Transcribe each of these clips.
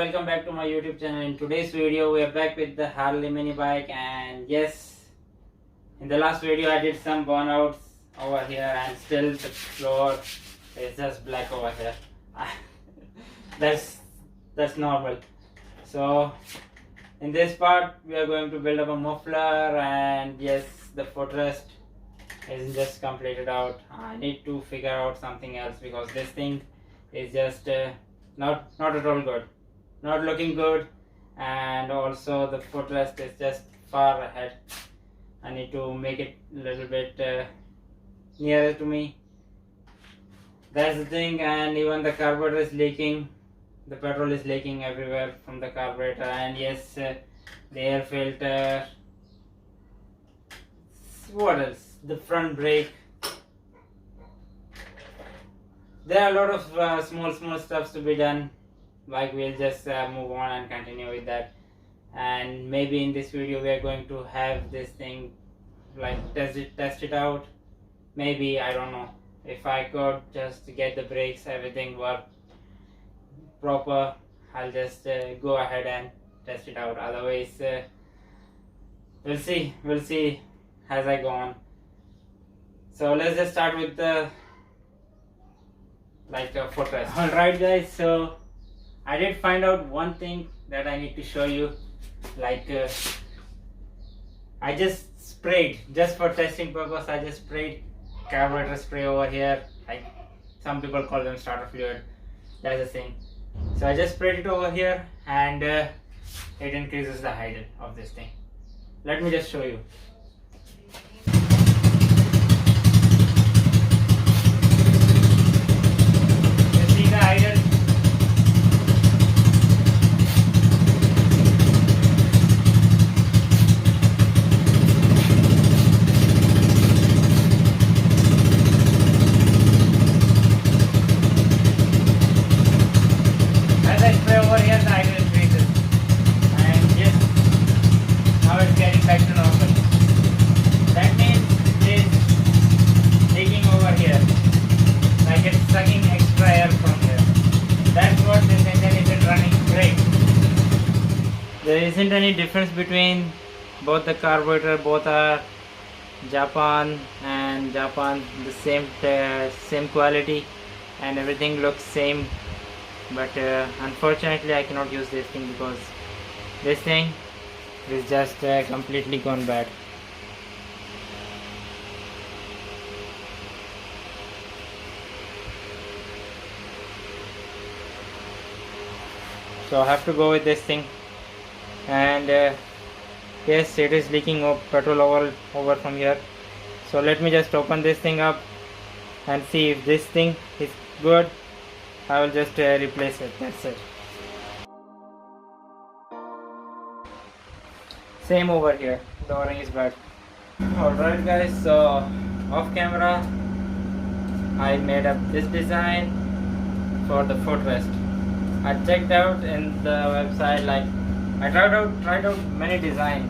welcome back to my YouTube channel. In today's video we are back with the Harley mini bike, and yes, in the last video I did some burnouts over here and still the floor is just black over here. that's normal. So in this part we are going to build up a muffler, and yes, the footrest is just completed out. I need to figure out something else because this thing is just not at all good, not looking good, and also the footrest is just far ahead. I need to make it a little bit nearer to me. That's the thing. And even the carburetor is leaking, the petrol is leaking everywhere from the carburetor, and yes, the air filter. What else? The front brake. There are a lot of small stuffs to be done. Like, we'll just move on and continue with that. And maybe in this video we are going to have this thing like test it out. Maybe, I don't know, if I could just get the brakes, everything work proper, I'll just go ahead and test it out. Otherwise, we'll see as I go on. So let's just start with the footrest. Alright guys, so I did find out one thing that I need to show you. I just sprayed, just for testing purpose, I just sprayed carburetor spray over here. Like, some people call them starter fluid, that's the thing. So I just sprayed it over here, and it increases the height of this thing. Let me just show you. There isn't any difference between both the carburetor. Both are Japan, and Japan the same quality, and everything looks same. But unfortunately I cannot use this thing because this thing is just completely gone bad. So I have to go with this thing. And yes, it is leaking petrol over from here. So let me just open this thing up and see if this thing is good. I will just replace it, that's it. Same over here, the o-ring is bad. Alright guys, so off camera I made up this design for the footrest. I checked out in the website, like I tried out many designs.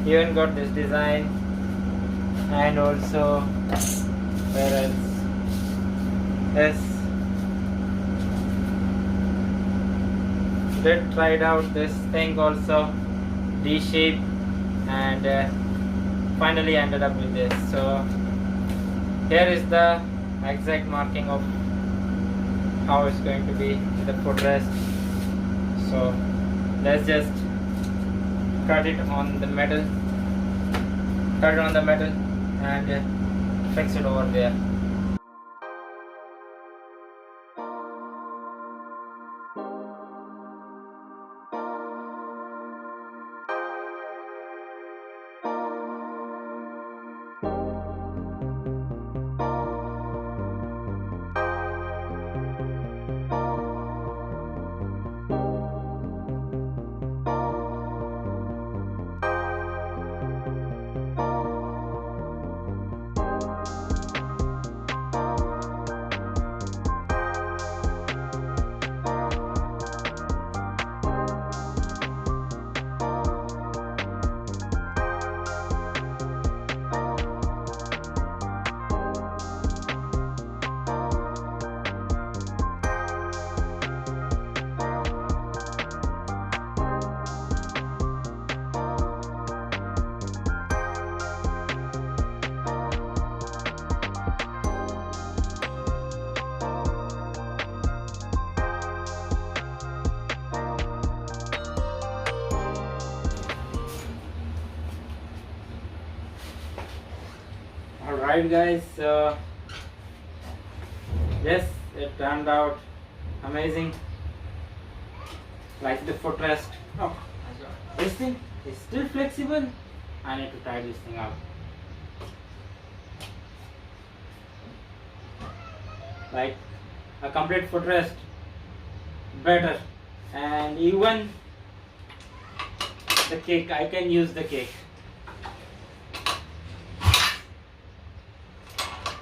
Even got this design, and also where else? Yes, did tried out this thing also, D shape, and finally ended up with this. So here is the exact marking of how it's going to be the footrest. So let's just cut it on the metal, and fix it over there. Alright guys, so yes, it turned out amazing. Like the footrest. Oh, this thing is still flexible. I need to try this thing out. Like a complete footrest, better. And even the kick, I can use the kick.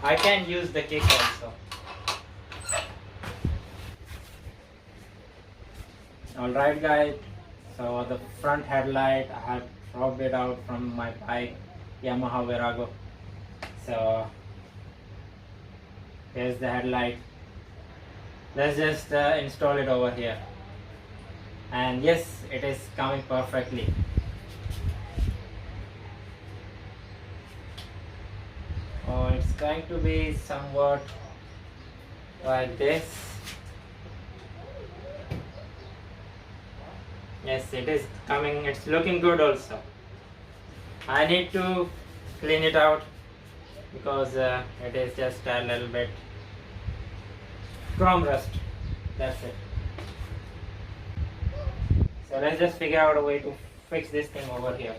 I can use the kick also. Alright guys, so the front headlight I have dropped it out from my bike Yamaha Virago. So here's the headlight. Let's just install it over here. And yes, it is coming perfectly. Oh, it's going to be somewhat like this. Yes, it is coming, it's looking good also. I need to clean it out because it is just a little bit chrome rust. That's it. So let's just figure out a way to fix this thing over here.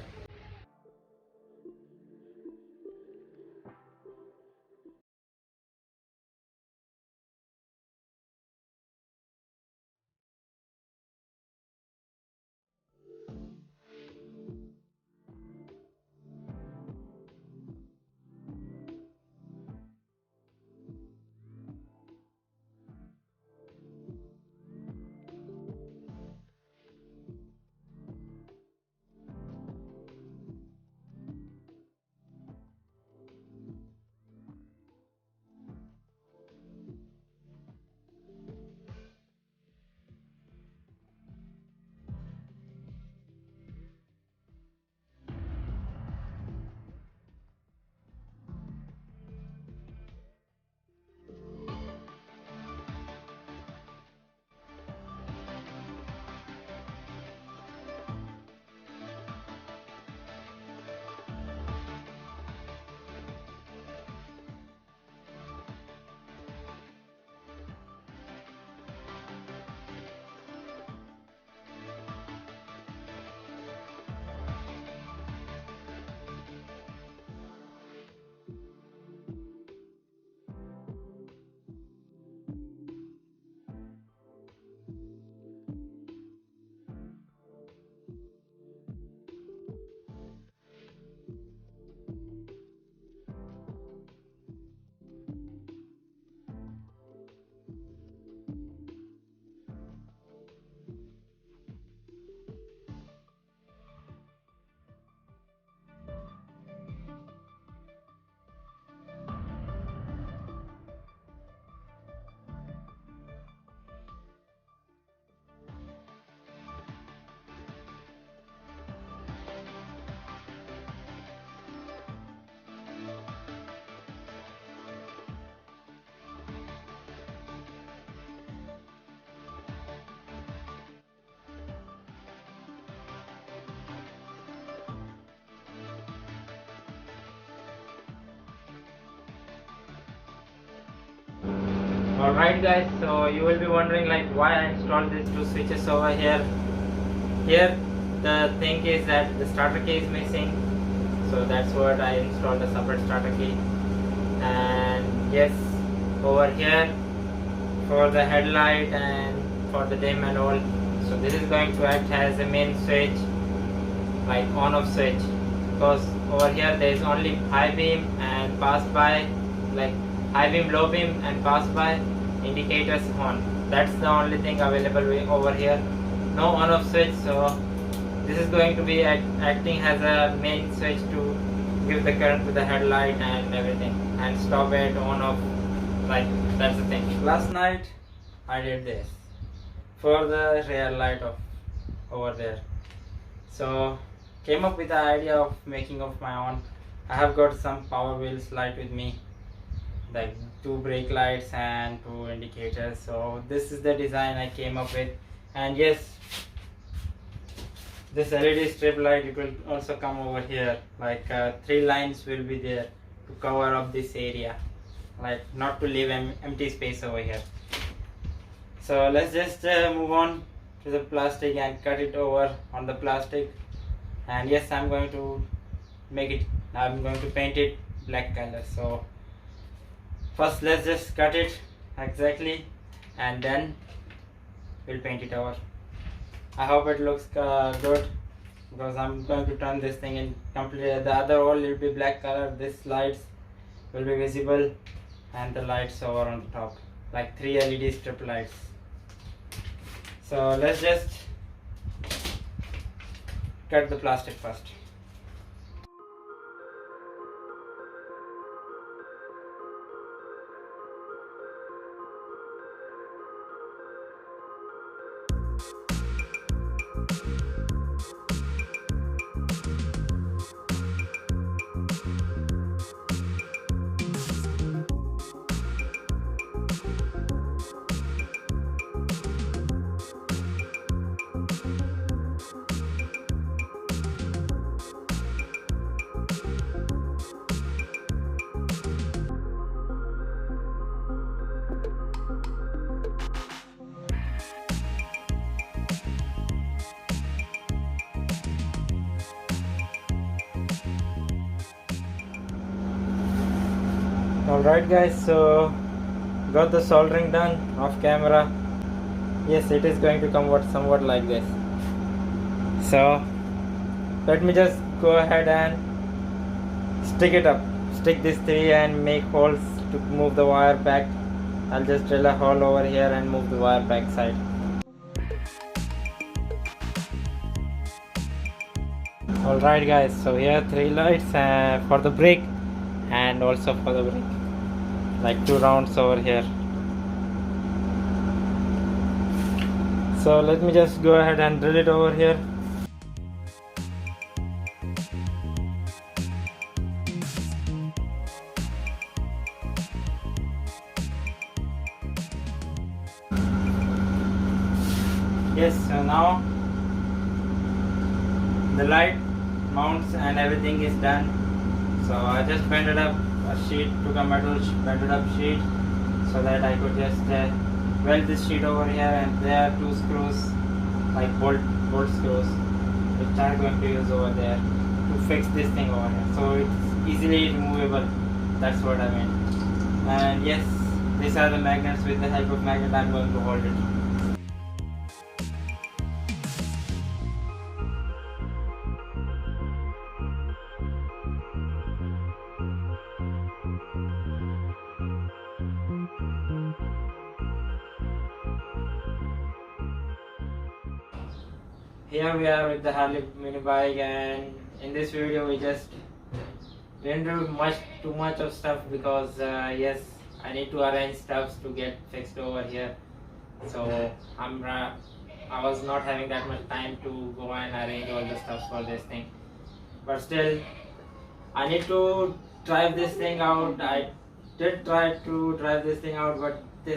Alright guys, so you will be wondering like why I installed these two switches over here. Here the thing is that the starter key is missing, so that's what I installed a separate starter key. And yes, over here for the headlight and for the dim and all, so this is going to act as a main switch, like on off switch, because over here there is only high beam and pass by, like high beam, low beam and pass by indicators on. That's the only thing available over here. No on off switch, so this is going to be acting as a main switch to give the current to the headlight and everything, and stop it on off, like that's the thing. Last night I did this for the rear light of over there, so came up with the idea of making of my own. I have got some power wheels light with me, like 2 brake lights and 2 indicators. So this is the design I came up with. And yes, this LED strip light, it will also come over here, like 3 lines will be there to cover up this area, like not to leave empty space over here. So let's just move on to the plastic and cut it over on the plastic. And yes, I'm going to paint it black color. So first let's just cut it exactly and then we'll paint it over. I hope it looks good, because I'm going to turn this thing in completely. The other wall will be black color, this lights will be visible, and the lights over on the top, like 3 LED strip lights. So let's just cut the plastic first. Alright guys, so got the soldering done off camera. Yes, it is going to come out somewhat like this. So let me just go ahead and stick it up. Stick this 3 and make holes to move the wire back. I'll just drill a hole over here and move the wire back side. Alright guys, so here 3 lights for the brake and also for the brake, like 2 rounds over here. So let me just go ahead and drill it over here. Yes, so now the light mounts and everything is done. So I just bended up a sheet, took a metal bended up sheet, so that I could just weld this sheet over here, and there are 2 screws, like bolt screws, which I'm going to use over there to fix this thing over here. So it's easily removable, that's what I mean. And yes, these are the magnets. With the help of magnet I'm going to hold it. Here we are with the Harley minibike, and in this video we just didn't do too much of stuff, because yes, I need to arrange stuff to get fixed over here. So I was not having that much time to go and arrange all the stuff for this thing, but still I need to drive this thing out. I did try to drive this thing out, but the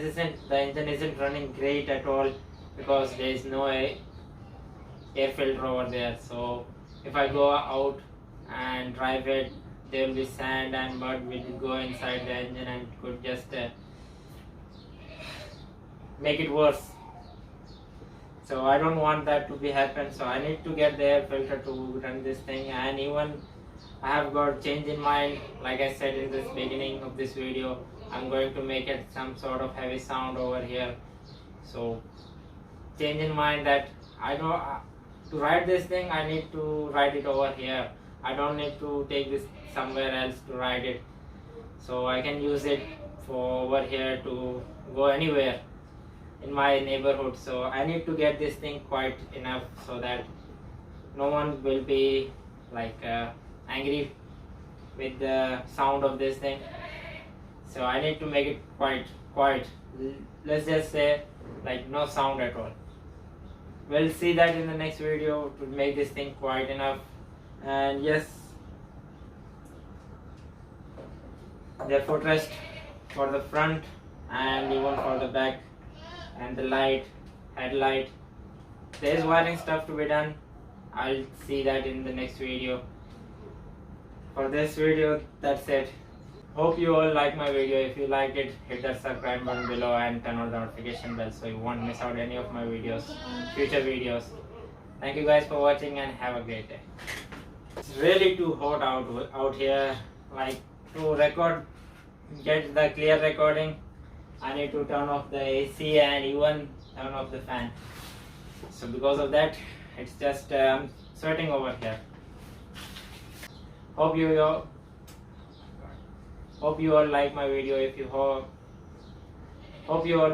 engine isn't running great at all, because there is no air filter over there. So if I go out and drive it, there will be sand and mud will go inside the engine and could just make it worse. So I don't want that to be happen. So I need to get the air filter to run this thing. And even I have got change in mind. Like I said in this beginning of this video, I'm going to make it some sort of heavy sound over here. So change in mind that I know to ride this thing, I need to ride it over here. I don't need to take this somewhere else to ride it. So I can use it for over here to go anywhere in my neighborhood. So I need to get this thing quiet enough so that no one will be like angry with the sound of this thing. So I need to make it quiet. Let's just say like no sound at all. We'll see that in the next video to make this thing quiet enough. And yes, the footrest for the front and even for the back, and the headlight. There is wiring stuff to be done. I'll see that in the next video. For this video, that's it. Hope you all like my video. If you liked it, hit that subscribe button below and turn on the notification bell so you won't miss out any of my videos, future videos. Thank you guys for watching and have a great day. It's really too hot out here. Like, to record, get the clear recording, I need to turn off the AC and even turn off the fan. So because of that, it's just sweating over here. Hope you all like my video. If you hope you all